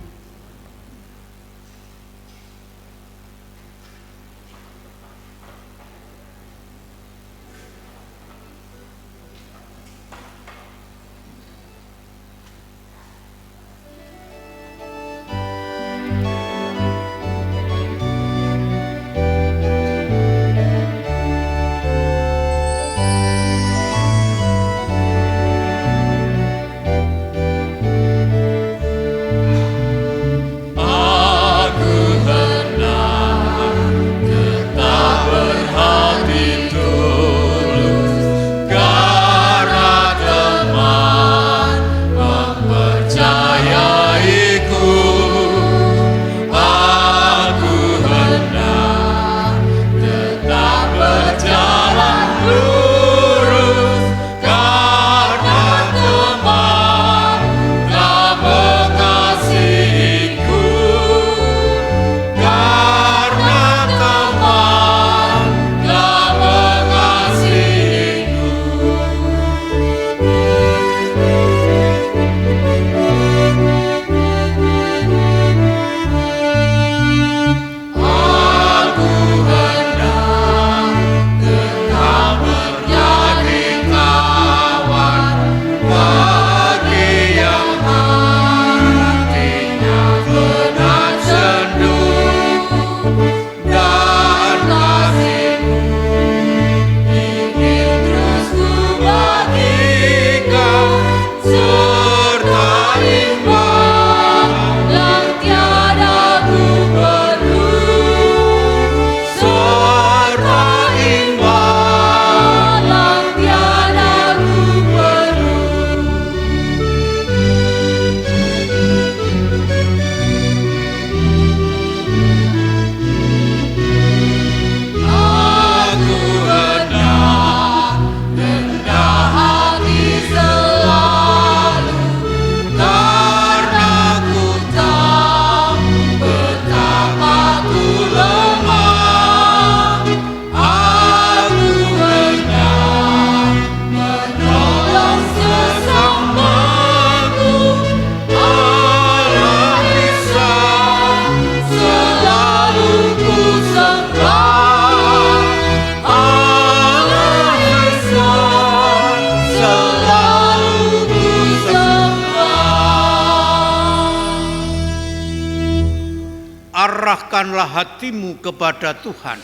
serahkanlah hatimu kepada Tuhan.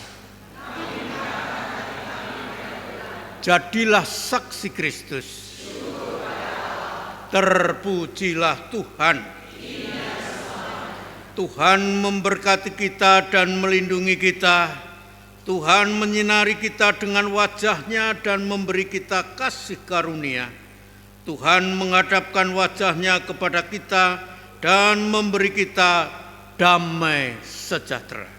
Jadilah saksi Kristus. Terpujilah Tuhan. Tuhan memberkati kita dan melindungi kita. Tuhan menyinari kita dengan wajah-Nya dan memberi kita kasih karunia. Tuhan menghadapkan wajah-Nya kepada kita dan memberi kita damai sejahtera.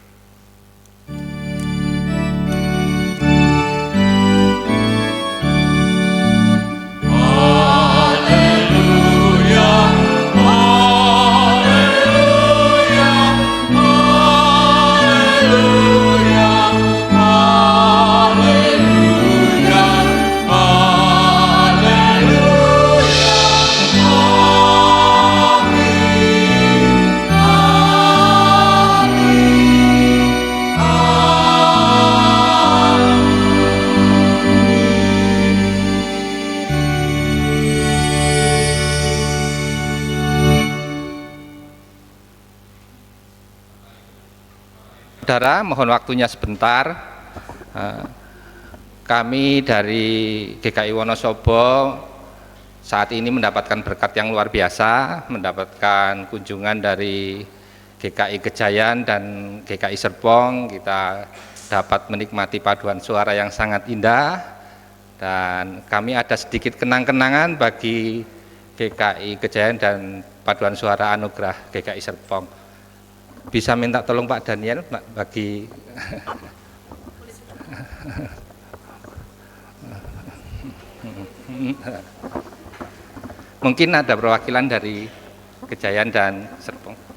Saudara, mohon waktunya sebentar. Kami dari GKI Wonosobo saat ini mendapatkan berkat yang luar biasa, mendapatkan kunjungan dari GKI Gejayan dan GKI Serpong. Kita dapat menikmati paduan suara yang sangat indah, dan kami ada sedikit kenang-kenangan bagi GKI Gejayan dan paduan suara anugerah GKI Serpong. Bisa minta tolong Pak Daniel bagi mungkin ada perwakilan dari Gejayan dan Serpong.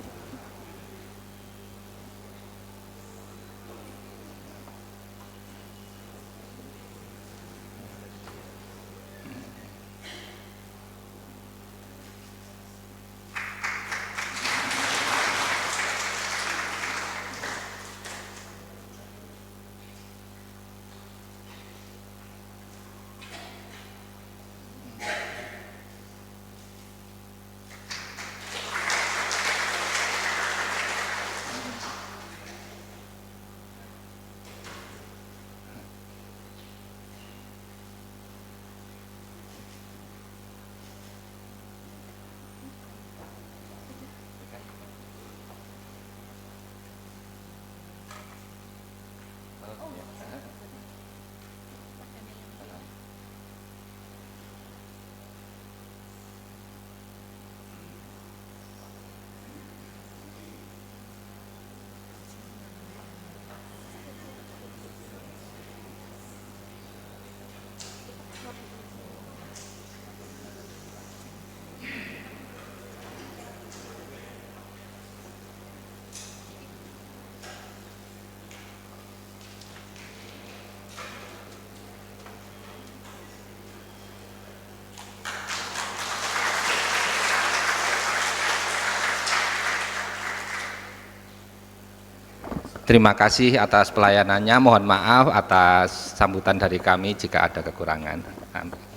Terima kasih atas pelayanannya, mohon maaf atas sambutan dari kami jika ada kekurangan. Amin.